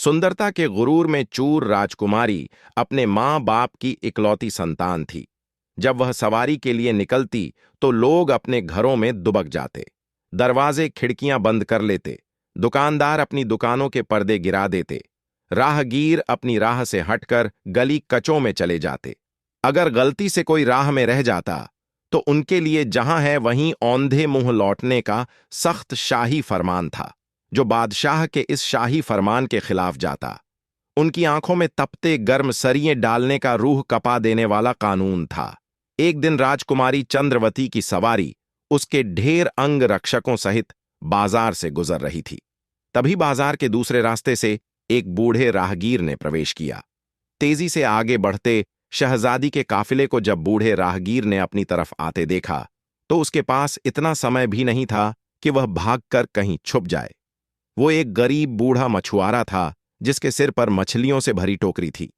सुंदरता के गुरूर में चूर राजकुमारी अपने माँ बाप की इकलौती संतान थी। जब वह सवारी के लिए निकलती तो लोग अपने घरों में दुबक जाते, दरवाजे खिड़कियां बंद कर लेते, दुकानदार अपनी दुकानों के पर्दे गिरा देते, राहगीर अपनी राह से हटकर गली कचों में चले जाते। अगर गलती से कोई राह में रह जाता तो उनके लिए जहां है वहीं औंधे मुंह लौटने का सख्त शाही फरमान था, जो बादशाह के इस शाही फरमान के खिलाफ जाता। उनकी आंखों में तपते गर्म सरियें डालने का रूह कपा देने वाला कानून था। एक दिन राजकुमारी चंद्रवती की सवारी उसके ढेर अंग रक्षकों सहित बाजार से गुजर रही थी। तभी बाजार के दूसरे रास्ते से एक बूढ़े राहगीर ने प्रवेश किया। तेजी से आगे बढ़ते शहजादी के काफिले को जब बूढ़े राहगीर ने अपनी तरफ आते देखा तो उसके पास इतना समय भी नहीं था कि वह भागकर कहीं छुप जाए। वो एक गरीब बूढ़ा मछुआरा था जिसके सिर पर मछलियों से भरी टोकरी थी।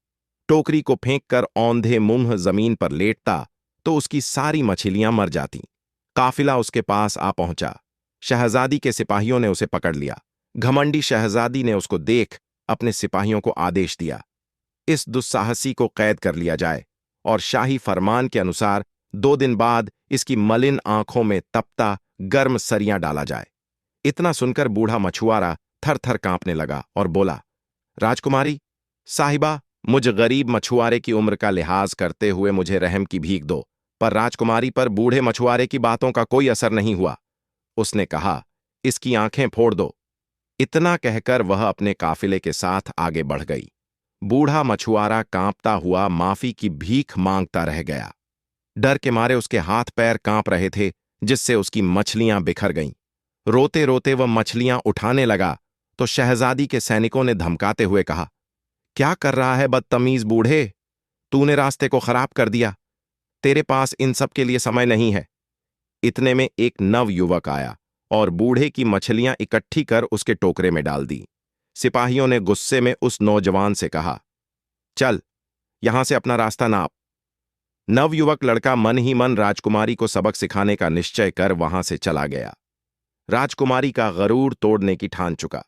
टोकरी को फेंककर औंधे मुंह जमीन पर लेटता तो उसकी सारी मछलियां मर जातीं। काफिला उसके पास आ पहुंचा। शहजादी के सिपाहियों ने उसे पकड़ लिया। घमंडी शहजादी ने उसको देख अपने सिपाहियों को आदेश दिया, इस दुस्साहसी को कैद कर लिया जाए और शाही फरमान के अनुसार 2 दिन बाद इसकी मलिन आंखों में तपता गर्म सरियां डाला जाए। इतना सुनकर बूढ़ा मछुआरा थर थर कांपने लगा और बोला, राजकुमारी साहिबा, मुझ गरीब मछुआरे की उम्र का लिहाज करते हुए मुझे रहम की भीख दो। पर राजकुमारी पर बूढ़े मछुआरे की बातों का कोई असर नहीं हुआ। उसने कहा, इसकी आंखें फोड़ दो। इतना कहकर वह अपने काफिले के साथ आगे बढ़ गई। बूढ़ा मछुआरा कांपता हुआ माफी की भीख मांगता रह गया। डर के मारे उसके हाथ पैर कांप रहे थे, जिससे उसकी मछलियां बिखर गईं। रोते रोते वह मछलियां उठाने लगा तो शहजादी के सैनिकों ने धमकाते हुए कहा, क्या कर रहा है बदतमीज बूढ़े, तूने रास्ते को खराब कर दिया, तेरे पास इन सब के लिए समय नहीं है। इतने में एक नव युवक आया और बूढ़े की मछलियां इकट्ठी कर उसके टोकरे में डाल दी। सिपाहियों ने गुस्से में उस नौजवान से कहा, चल यहां से अपना रास्ता नाप। नवयुवक लड़का मन ही मन राजकुमारी को सबक सिखाने का निश्चय कर वहां से चला गया। राजकुमारी का गरूर तोड़ने की ठान चुका।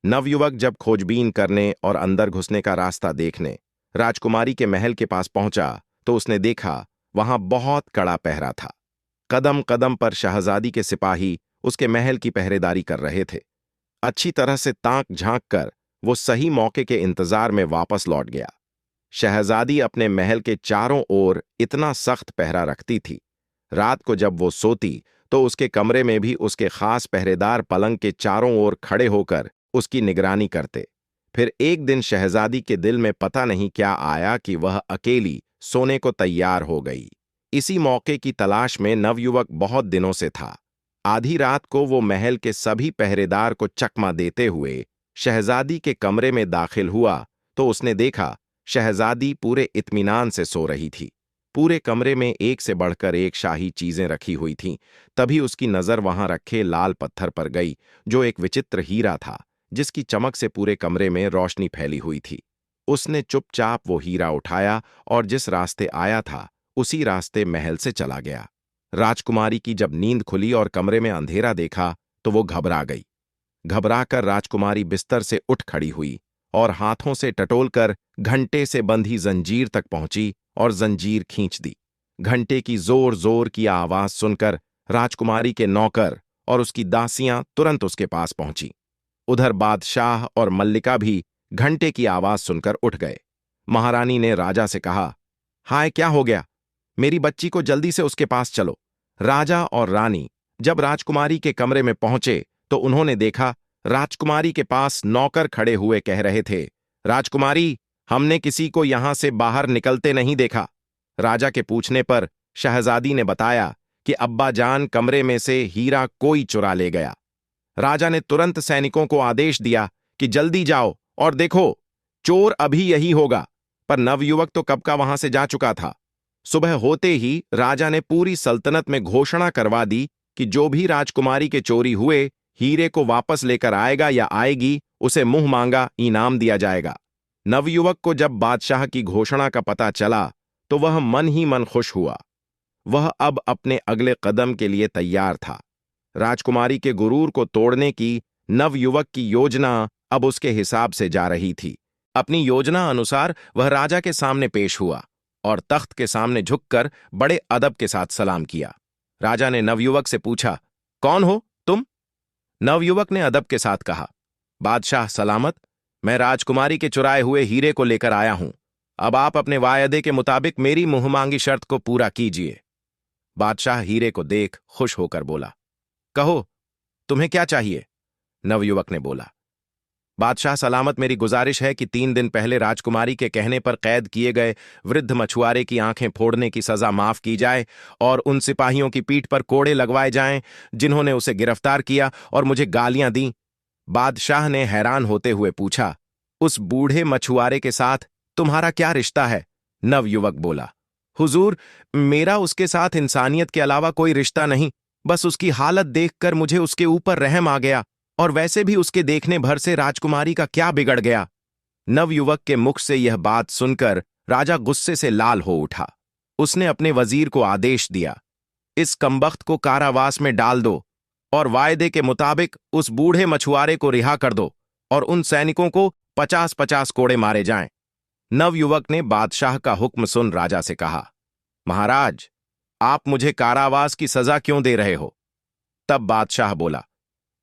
नवयुवक जब खोजबीन करने और अंदर घुसने का रास्ता देखने राजकुमारी के महल के पास पहुंचा तो उसने देखा वहां बहुत कड़ा पहरा था। कदम कदम पर शहजादी के सिपाही उसके महल की पहरेदारी कर रहे थे। अच्छी तरह से ताक झांक कर वो सही मौके के इंतजार में वापस लौट गया। शहजादी अपने महल के चारों ओर इतना सख्त पहरा रखती थी, रात को जब वो सोती तो उसके कमरे में भी उसके खास पहरेदार पलंग के चारों ओर खड़े होकर उसकी निगरानी करते। फिर एक दिन शहजादी के दिल में पता नहीं क्या आया कि वह अकेली सोने को तैयार हो गई। इसी मौके की तलाश में नवयुवक बहुत दिनों से था। आधी रात को वो महल के सभी पहरेदार को चकमा देते हुए शहजादी के कमरे में दाखिल हुआ तो उसने देखा शहजादी पूरे इत्मीनान से सो रही थी। पूरे कमरे में एक से बढ़कर एक शाही चीजें रखी हुई थीं। तभी उसकी नजर वहां रखे लाल पत्थर पर गई, जो एक विचित्र हीरा था, जिसकी चमक से पूरे कमरे में रोशनी फैली हुई थी। उसने चुपचाप वो हीरा उठाया और जिस रास्ते आया था उसी रास्ते महल से चला गया। राजकुमारी की जब नींद खुली और कमरे में अंधेरा देखा तो वो घबरा गई। घबराकर राजकुमारी बिस्तर से उठ खड़ी हुई और हाथों से टटोलकर घंटे से बंधी जंजीर तक पहुंची और जंजीर खींच दी। घंटे की जोर जोर की आवाज सुनकर राजकुमारी के नौकर और उसकी दासियां तुरंत उसके पास पहुंची। उधर बादशाह और मल्लिका भी घंटे की आवाज सुनकर उठ गए। महारानी ने राजा से कहा, हाय क्या हो गया, मेरी बच्ची को जल्दी से उसके पास चलो। राजा और रानी जब राजकुमारी के कमरे में पहुंचे तो उन्होंने देखा राजकुमारी के पास नौकर खड़े हुए कह रहे थे, राजकुमारी, हमने किसी को यहां से बाहर निकलते नहीं देखा। राजा के पूछने पर शहजादी ने बताया कि अब्बा जान कमरे में से हीरा कोई चुरा ले गया। राजा ने तुरंत सैनिकों को आदेश दिया कि जल्दी जाओ और देखो, चोर अभी यही होगा। पर नवयुवक तो कब का वहां से जा चुका था। सुबह होते ही राजा ने पूरी सल्तनत में घोषणा करवा दी कि जो भी राजकुमारी के चोरी हुए हीरे को वापस लेकर आएगा या आएगी, उसे मुंह मांगा इनाम दिया जाएगा। नवयुवक को जब बादशाह की घोषणा का पता चला तो वह मन ही मन खुश हुआ। वह अब अपने अगले कदम के लिए तैयार था। राजकुमारी के गुरूर को तोड़ने की नवयुवक की योजना अब उसके हिसाब से जा रही थी। अपनी योजना अनुसार वह राजा के सामने पेश हुआ और तख्त के सामने झुककर बड़े अदब के साथ सलाम किया। राजा ने नवयुवक से पूछा, कौन हो तुम? नवयुवक ने अदब के साथ कहा, बादशाह सलामत, मैं राजकुमारी के चुराए हुए हीरे को लेकर आया हूं। अब आप अपने वायदे के मुताबिक मेरी मुंहमांगी शर्त को पूरा कीजिए। बादशाह हीरे को देख खुश होकर बोला, कहो तुम्हें क्या चाहिए? नवयुवक ने बोला, बादशाह सलामत, मेरी गुजारिश है कि 3 दिन पहले राजकुमारी के कहने पर कैद किए गए वृद्ध मछुआरे की आंखें फोड़ने की सजा माफ की जाए और उन सिपाहियों की पीठ पर कोड़े लगवाए जाएं जिन्होंने उसे गिरफ्तार किया और मुझे गालियां दी। बादशाह ने हैरान होते हुए पूछा, उस बूढ़े मछुआरे के साथ तुम्हारा क्या रिश्ता है? नवयुवक बोला, हुजूर, मेरा उसके साथ इंसानियत के अलावा कोई रिश्ता नहीं, बस उसकी हालत देखकर मुझे उसके ऊपर रहम आ गया, और वैसे भी उसके देखने भर से राजकुमारी का क्या बिगड़ गया। नवयुवक के मुख से यह बात सुनकर राजा गुस्से से लाल हो उठा। उसने अपने वजीर को आदेश दिया, इस कमबख्त को कारावास में डाल दो और वायदे के मुताबिक उस बूढ़े मछुआरे को रिहा कर दो और उन सैनिकों को 50-50 कोड़े मारे जाएं। नवयुवक ने बादशाह का हुक्म सुन राजा से कहा, महाराज, आप मुझे कारावास की सजा क्यों दे रहे हो? तब बादशाह बोला,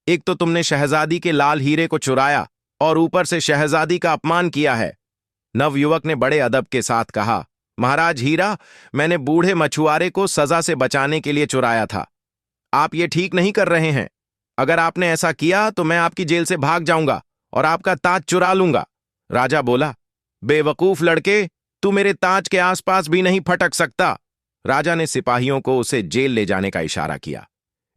एक तो तुमने शहजादी के लाल हीरे को चुराया और ऊपर से शहजादी का अपमान किया है। नवयुवक ने बड़े अदब के साथ कहा, महाराज, हीरा मैंने बूढ़े मछुआरे को सजा से बचाने के लिए चुराया था। आप ये ठीक नहीं कर रहे हैं। अगर आपने ऐसा किया तो मैं आपकी जेल से भाग जाऊंगा और आपका ताज चुरा लूंगा। राजा बोला, बेवकूफ लड़के, तू मेरे ताज के आसपास भी नहीं फटक सकता। राजा ने सिपाहियों को उसे जेल ले जाने का इशारा किया।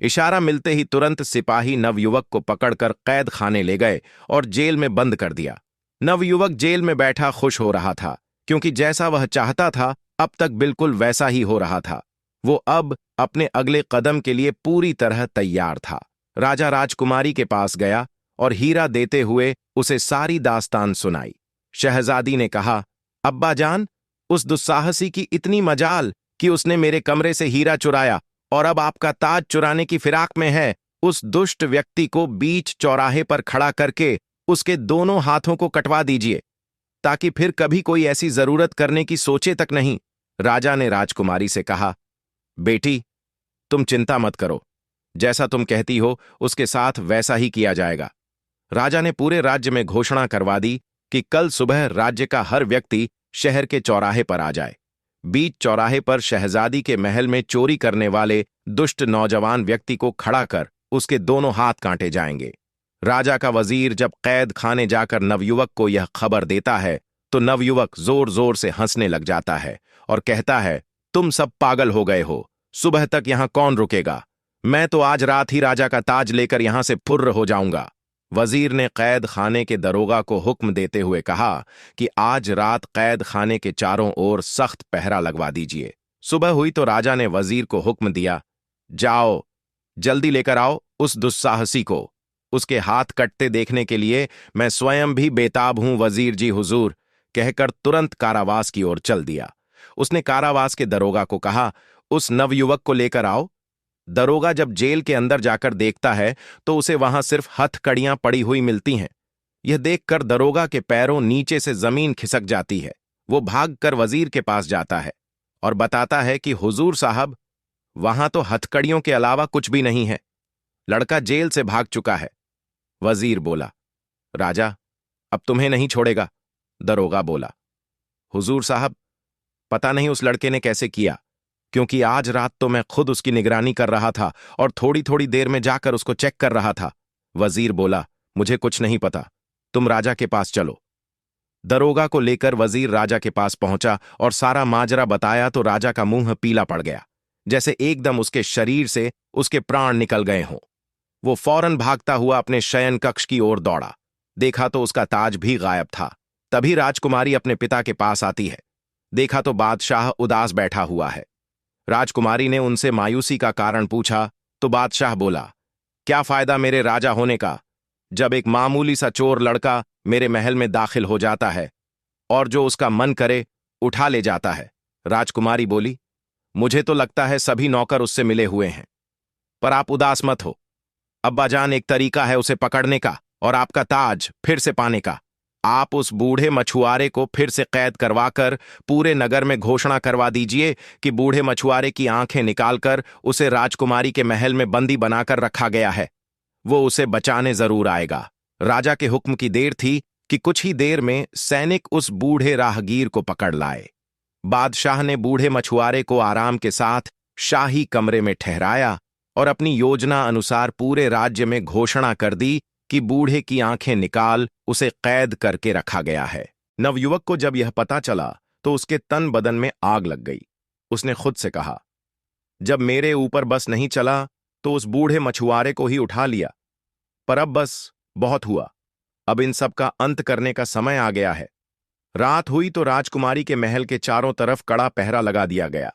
इशारा मिलते ही तुरंत सिपाही नवयुवक को पकड़कर कैद खाने ले गए और जेल में बंद कर दिया। नवयुवक जेल में बैठा खुश हो रहा था, क्योंकि जैसा वह चाहता था अब तक बिल्कुल वैसा ही हो रहा था। वो अब अपने अगले कदम के लिए पूरी तरह तैयार था। राजा राजकुमारी के पास गया और हीरा देते हुए उसे सारी दास्तान सुनाई। शहजादी ने कहा, अब्बा जान, उस दुस्साहसी की इतनी मजाल कि उसने मेरे कमरे से हीरा चुराया और अब आपका ताज चुराने की फिराक में है। उस दुष्ट व्यक्ति को बीच चौराहे पर खड़ा करके उसके दोनों हाथों को कटवा दीजिए, ताकि फिर कभी कोई ऐसी जरूरत करने की सोचे तक नहीं। राजा ने राजकुमारी से कहा, बेटी, तुम चिंता मत करो, जैसा तुम कहती हो उसके साथ वैसा ही किया जाएगा। राजा ने पूरे राज्य में घोषणा करवा दी कि कल सुबह राज्य का हर व्यक्ति शहर के चौराहे पर आ जाए। बीच चौराहे पर शहजादी के महल में चोरी करने वाले दुष्ट नौजवान व्यक्ति को खड़ा कर उसके दोनों हाथ काटे जाएंगे। राजा का वजीर जब कैद खाने जाकर नवयुवक को यह खबर देता है तो नवयुवक जोर जोर से हंसने लग जाता है और कहता है, तुम सब पागल हो गए हो, सुबह तक यहां कौन रुकेगा? मैं तो आज रात ही राजा का ताज लेकर यहां से फुर्र हो जाऊंगा। वजीर ने कैद खाने के दरोगा को हुक्म देते हुए कहा कि आज रात कैद खाने के चारों ओर सख्त पहरा लगवा दीजिए। सुबह हुई तो राजा ने वजीर को हुक्म दिया, जाओ, जल्दी लेकर आओ उस दुस्साहसी को। उसके हाथ कटते देखने के लिए मैं स्वयं भी बेताब हूं वजीर जी हुजूर, कहकर तुरंत कारावास की ओर चल दिया। उसने कारावास के दरोगा को कहा, उस नवयुवक को लेकर आओ। दरोगा जब जेल के अंदर जाकर देखता है तो उसे वहां सिर्फ हथकड़ियां पड़ी हुई मिलती हैं। यह देखकर दरोगा के पैरों नीचे से जमीन खिसक जाती है। वो भागकर वजीर के पास जाता है और बताता है कि हुजूर साहब, वहां तो हथकड़ियों के अलावा कुछ भी नहीं है। लड़का जेल से भाग चुका है। वजीर बोला, राजा, अब तुम्हें नहीं छोड़ेगा। दरोगा बोला, हुजूर साहब, पता नहीं उस लड़के ने कैसे किया, क्योंकि आज रात तो मैं खुद उसकी निगरानी कर रहा था और थोड़ी थोड़ी देर में जाकर उसको चेक कर रहा था। वजीर बोला, मुझे कुछ नहीं पता, तुम राजा के पास चलो। दरोगा को लेकर वजीर राजा के पास पहुंचा और सारा माजरा बताया तो राजा का मुंह पीला पड़ गया, जैसे एकदम उसके शरीर से उसके प्राण निकल गए हों। वो फौरन भागता हुआ अपने शयन कक्ष की ओर दौड़ा। देखा तो उसका ताज भी गायब था। तभी राजकुमारी अपने पिता के पास आती है। देखा तो बादशाह उदास बैठा हुआ है। राजकुमारी ने उनसे मायूसी का कारण पूछा तो बादशाह बोला, क्या फायदा मेरे राजा होने का, जब एक मामूली सा चोर लड़का मेरे महल में दाखिल हो जाता है और जो उसका मन करे उठा ले जाता है। राजकुमारी बोली, मुझे तो लगता है सभी नौकर उससे मिले हुए हैं, पर आप उदास मत हो। अब्बाजान, एक तरीका है उसे पकड़ने का। और आपका ताज फिर से पाने का। आप उस बूढ़े मछुआरे को फिर से कैद करवाकर पूरे नगर में घोषणा करवा दीजिए कि बूढ़े मछुआरे की आंखें निकालकर उसे राजकुमारी के महल में बंदी बनाकर रखा गया है। वो उसे बचाने जरूर आएगा। राजा के हुक्म की देर थी कि कुछ ही देर में सैनिक उस बूढ़े राहगीर को पकड़ लाए। बादशाह ने बूढ़े मछुआरे को आराम के साथ शाही कमरे में ठहराया और अपनी योजना अनुसार पूरे राज्य में घोषणा कर दी कि बूढ़े की आंखें निकाल उसे कैद करके रखा गया है। नवयुवक को जब यह पता चला तो उसके तन बदन में आग लग गई। उसने खुद से कहा, जब मेरे ऊपर बस नहीं चला तो उस बूढ़े मछुआरे को ही उठा लिया, पर अब बस बहुत हुआ। अब इन सब का अंत करने का समय आ गया है। रात हुई तो राजकुमारी के महल के चारों तरफ कड़ा पहरा लगा दिया गया।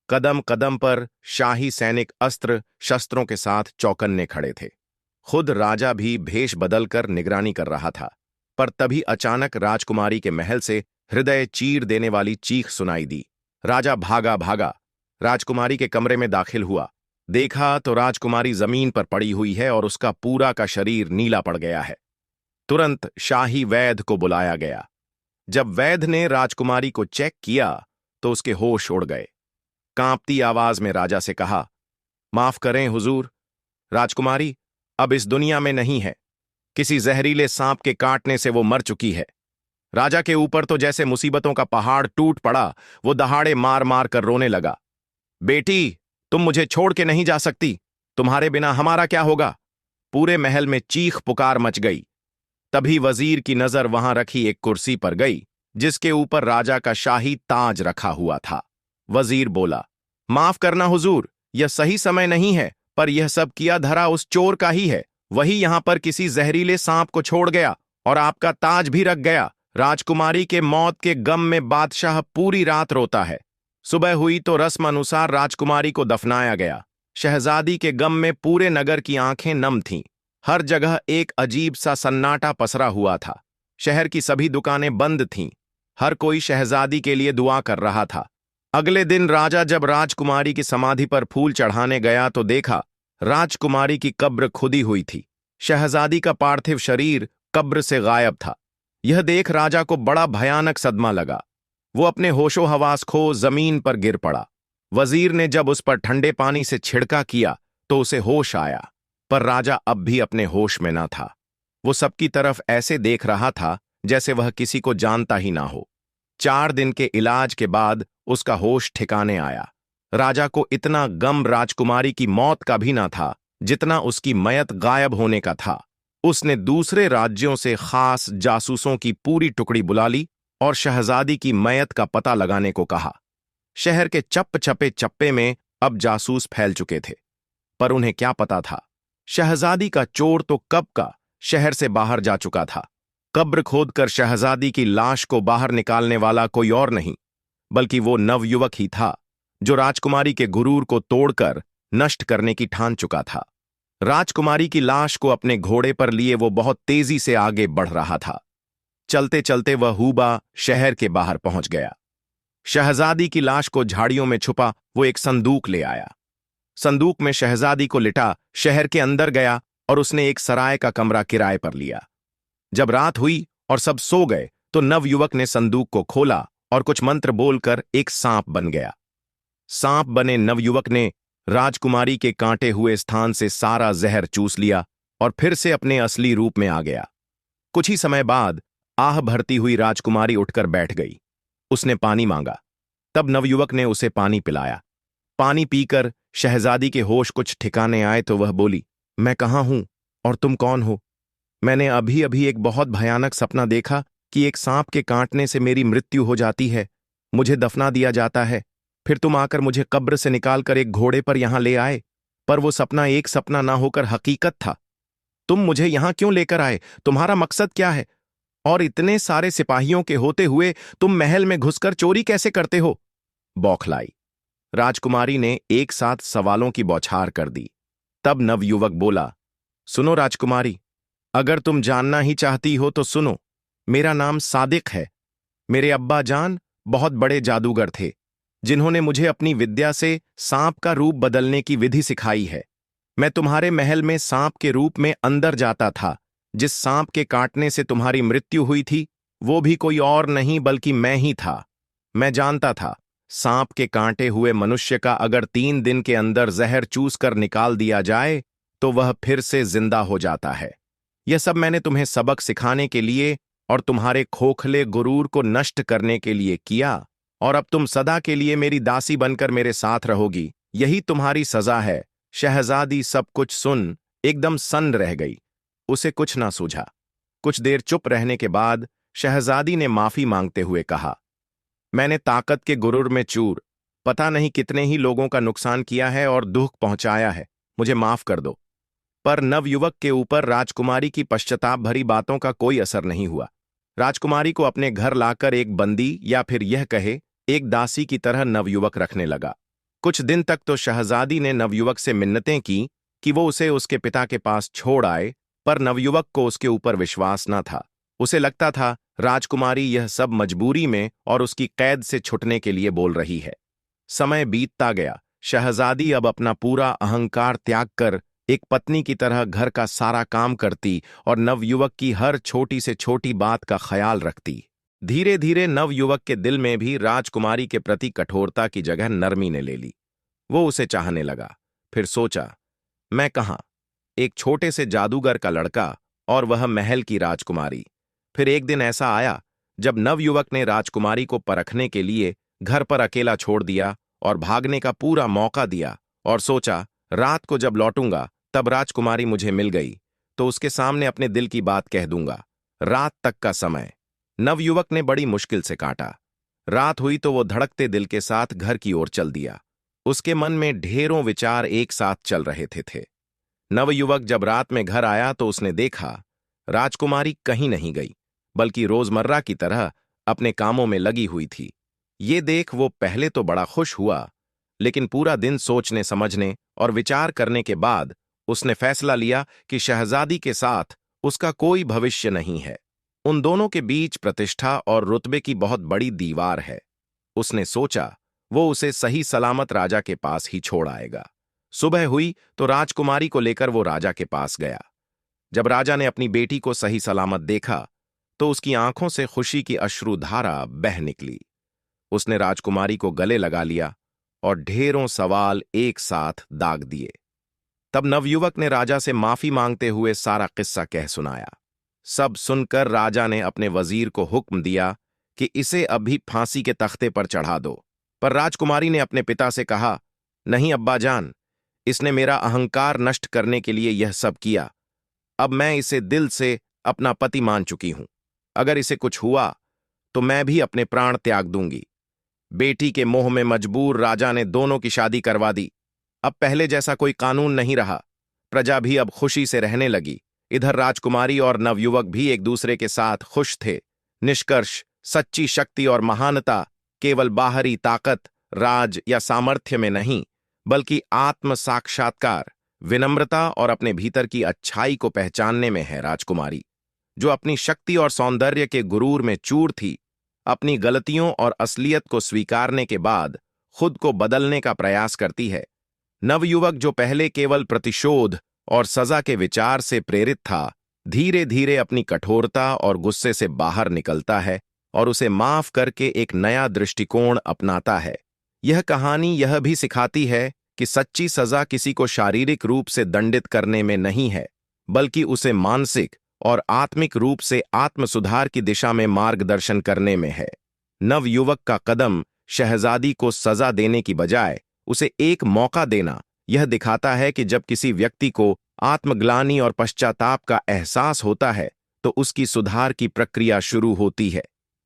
कदम कदम पर शाही सैनिक अस्त्र शस्त्रों के साथ चौकन्ने खड़े थे। खुद राजा भी भेष बदलकर निगरानी कर रहा था। पर तभी अचानक राजकुमारी के महल से हृदय चीर देने वाली चीख सुनाई दी। राजा भागा भागा राजकुमारी के कमरे में दाखिल हुआ। देखा तो राजकुमारी जमीन पर पड़ी हुई है और उसका पूरा का शरीर नीला पड़ गया है। तुरंत शाही वैद्य को बुलाया गया। जब वैद्य ने राजकुमारी को चेक किया तो उसके होश उड़ गए। कांपती आवाज में राजा से कहा, माफ करें हुजूर, राजकुमारी अब इस दुनिया में नहीं है। किसी जहरीले सांप के काटने से वो मर चुकी है। राजा के ऊपर तो जैसे मुसीबतों का पहाड़ टूट पड़ा। वो दहाड़े मार मार कर रोने लगा। बेटी, तुम मुझे छोड़ के नहीं जा सकती। तुम्हारे बिना हमारा क्या होगा? पूरे महल में चीख पुकार मच गई। तभी वजीर की नजर वहां रखी एक कुर्सी पर गई जिसके ऊपर राजा का शाही ताज रखा हुआ था। वजीर बोला, माफ करना हुजूर, यह सही समय नहीं है, पर यह सब किया धरा उस चोर का ही है। वही यहां पर किसी जहरीले सांप को छोड़ गया और आपका ताज भी रख गया। राजकुमारी के मौत के गम में बादशाह पूरी रात रोता है। सुबह हुई तो रस्म अनुसार राजकुमारी को दफनाया गया। शहजादी के गम में पूरे नगर की आंखें नम थीं। हर जगह एक अजीब सा सन्नाटा पसरा हुआ था। शहर की सभी दुकानें बंद थीं। हर कोई शहजादी के लिए दुआ कर रहा था। अगले दिन राजा जब राजकुमारी की समाधि पर फूल चढ़ाने गया तो देखा राजकुमारी की कब्र खुदी हुई थी। शहजादी का पार्थिव शरीर कब्र से गायब था। यह देख राजा को बड़ा भयानक सदमा लगा। वो अपने होशो हवास खो जमीन पर गिर पड़ा। वजीर ने जब उस पर ठंडे पानी से छिड़का किया तो उसे होश आया, पर राजा अब भी अपने होश में न था। वो सबकी तरफ ऐसे देख रहा था जैसे वह किसी को जानता ही ना हो। 4 दिन के इलाज के बाद उसका होश ठिकाने आया। राजा को इतना गम राजकुमारी की मौत का भी ना था जितना उसकी मयत गायब होने का था। उसने दूसरे राज्यों से खास जासूसों की पूरी टुकड़ी बुला ली और शहजादी की मयत का पता लगाने को कहा। शहर के चप्प चप्पे चप्पे में अब जासूस फैल चुके थे, पर उन्हें क्या पता था, शहजादी का चोर तो कब का शहर से बाहर जा चुका था। कब्र खोदकर शहजादी की लाश को बाहर निकालने वाला कोई और नहीं, बल्कि वो नवयुवक ही था जो राजकुमारी के गुरूर को तोड़कर नष्ट करने की ठान चुका था। राजकुमारी की लाश को अपने घोड़े पर लिए वो बहुत तेजी से आगे बढ़ रहा था। चलते चलते वह हूबा शहर के बाहर पहुंच गया। शहजादी की लाश को झाड़ियों में छुपा वो एक संदूक ले आया। संदूक में शहजादी को लिटा शहर के अंदर गया और उसने एक सराय का कमरा किराए पर लिया। जब रात हुई और सब सो गए तो नवयुवक ने संदूक को खोला और कुछ मंत्र बोलकर एक सांप बन गया। सांप बने नवयुवक ने राजकुमारी के कांटे हुए स्थान से सारा जहर चूस लिया और फिर से अपने असली रूप में आ गया। कुछ ही समय बाद आह भरती हुई राजकुमारी उठकर बैठ गई। उसने पानी मांगा। तब नवयुवक ने उसे पानी पिलाया। पानी पीकर शहजादी के होश कुछ ठिकाने आए तो वह बोली, मैं कहाँ हूं और तुम कौन हो? मैंने अभी अभी एक बहुत भयानक सपना देखा कि एक सांप के काटने से मेरी मृत्यु हो जाती है, मुझे दफना दिया जाता है। फिर तुम आकर मुझे कब्र से निकालकर एक घोड़े पर यहां ले आए, पर वो सपना एक सपना ना होकर हकीकत था। तुम मुझे यहां क्यों लेकर आए? तुम्हारा मकसद क्या है? और इतने सारे सिपाहियों के होते हुए तुम महल में घुसकर चोरी कैसे करते हो? बौखलाई। राजकुमारी ने एक साथ सवालों की बौछार कर दी। तब नवयुवक बोला, सुनो राजकुमारी, अगर तुम जानना ही चाहती हो तो सुनो। मेरा नाम सादिक है। मेरे अब्बा जान बहुत बड़े जादूगर थे, जिन्होंने मुझे अपनी विद्या से सांप का रूप बदलने की विधि सिखाई है। मैं तुम्हारे महल में सांप के रूप में अंदर जाता था, जिस सांप के काटने से तुम्हारी मृत्यु हुई थी, वो भी कोई और नहीं बल्कि मैं ही था। मैं जानता था, सांप के कांटे हुए मनुष्य का अगर 3 दिन के अंदर जहर चूस कर निकाल दिया जाए तो वह फिर से जिंदा हो जाता है। यह सब मैंने तुम्हें सबक सिखाने के लिए और तुम्हारे खोखले गुरूर को नष्ट करने के लिए किया, और अब तुम सदा के लिए मेरी दासी बनकर मेरे साथ रहोगी। यही तुम्हारी सजा है। शहजादी सब कुछ सुन एकदम सन्न रह गई। उसे कुछ ना सूझा। कुछ देर चुप रहने के बाद शहजादी ने माफी मांगते हुए कहा, मैंने ताकत के गुरूर में चूर पता नहीं कितने ही लोगों का नुकसान किया है और दुख पहुंचाया है। मुझे माफ कर दो। पर नवयुवक के ऊपर राजकुमारी की पश्चाताप भरी बातों का कोई असर नहीं हुआ। राजकुमारी को अपने घर लाकर एक बंदी या फिर यह कहे एक दासी की तरह नवयुवक रखने लगा। कुछ दिन तक तो शहजादी ने नवयुवक से मिन्नतें की कि वो उसे उसके पिता के पास छोड़ आए, पर नवयुवक को उसके ऊपर विश्वास न था। उसे लगता था राजकुमारी यह सब मजबूरी में और उसकी कैद से छुटने के लिए बोल रही है। समय बीतता गया। शहजादी अब अपना पूरा अहंकार त्याग कर एक पत्नी की तरह घर का सारा काम करती और नवयुवक की हर छोटी से छोटी बात का ख्याल रखती। धीरे धीरे नवयुवक के दिल में भी राजकुमारी के प्रति कठोरता की जगह नरमी ने ले ली। वो उसे चाहने लगा। फिर सोचा, मैं कहाँ, एक छोटे से जादूगर का लड़का और वह महल की राजकुमारी। फिर एक दिन ऐसा आया जब नवयुवक ने राजकुमारी को परखने के लिए घर पर अकेला छोड़ दिया और भागने का पूरा मौका दिया, और सोचा रात को जब लौटूंगा तब राजकुमारी मुझे मिल गई तो उसके सामने अपने दिल की बात कह दूंगा। रात तक का समय नवयुवक ने बड़ी मुश्किल से काटा। रात हुई तो वो धड़कते दिल के साथ घर की ओर चल दिया। उसके मन में ढेरों विचार एक साथ चल रहे थे। नवयुवक जब रात में घर आया तो उसने देखा राजकुमारी कहीं नहीं गई, बल्कि रोजमर्रा की तरह अपने कामों में लगी हुई थी। ये देख वो पहले तो बड़ा खुश हुआ, लेकिन पूरा दिन सोचने समझने और विचार करने के बाद उसने फैसला लिया कि शहजादी के साथ उसका कोई भविष्य नहीं है। उन दोनों के बीच प्रतिष्ठा और रुतबे की बहुत बड़ी दीवार है। उसने सोचा वो उसे सही सलामत राजा के पास ही छोड़ आएगा। सुबह हुई तो राजकुमारी को लेकर वो राजा के पास गया। जब राजा ने अपनी बेटी को सही सलामत देखा तो उसकी आंखों से खुशी की अश्रुधारा बह निकली। उसने राजकुमारी को गले लगा लिया और ढेरों सवाल एक साथ दाग दिए। तब नवयुवक ने राजा से माफी मांगते हुए सारा किस्सा कह सुनाया। सब सुनकर राजा ने अपने वजीर को हुक्म दिया कि इसे अभी फांसी के तख्ते पर चढ़ा दो। पर राजकुमारी ने अपने पिता से कहा, नहीं अब्बाजान, इसने मेरा अहंकार नष्ट करने के लिए यह सब किया। अब मैं इसे दिल से अपना पति मान चुकी हूं। अगर इसे कुछ हुआ तो मैं भी अपने प्राण त्याग दूंगी। बेटी के मोह में मजबूर राजा ने दोनों की शादी करवा दी। अब पहले जैसा कोई कानून नहीं रहा। प्रजा भी अब खुशी से रहने लगी। इधर राजकुमारी और नवयुवक भी एक दूसरे के साथ खुश थे। निष्कर्ष, सच्ची शक्ति और महानता केवल बाहरी ताकत, राज या सामर्थ्य में नहीं, बल्कि आत्म साक्षात्कार, विनम्रता और अपने भीतर की अच्छाई को पहचानने में है। राजकुमारी, जो अपनी शक्ति और सौंदर्य के गुरूर में चूर थी, अपनी गलतियों और असलियत को स्वीकारने के बाद खुद को बदलने का प्रयास करती है। नवयुवक, जो पहले केवल प्रतिशोध और सजा के विचार से प्रेरित था, धीरे धीरे अपनी कठोरता और गुस्से से बाहर निकलता है और उसे माफ करके एक नया दृष्टिकोण अपनाता है। यह कहानी यह भी सिखाती है कि सच्ची सजा किसी को शारीरिक रूप से दंडित करने में नहीं है, बल्कि उसे मानसिक और आत्मिक रूप से आत्मसुधार की दिशा में मार्गदर्शन करने में है। नवयुवक का कदम शहजादी को सजा देने की बजाय उसे एक मौका देना यह दिखाता है कि जब किसी व्यक्ति को आत्मग्लानि और पश्चाताप का एहसास होता है तो उसकी सुधार की प्रक्रिया शुरू होती है।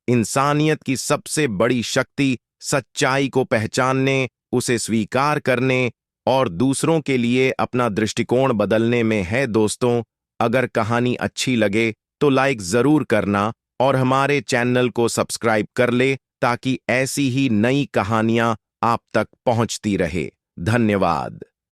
इंसानियत की सबसे बड़ी शक्ति सच्चाई को पहचानने, उसे स्वीकार करने और दूसरों के लिए अपना दृष्टिकोण बदलने में है। दोस्तों, अगर कहानी अच्छी लगे तो लाइक जरूर करना और हमारे चैनल को सब्सक्राइब कर ले ताकि ऐसी ही नई कहानियां आप तक पहुंचती रहे। धन्यवाद।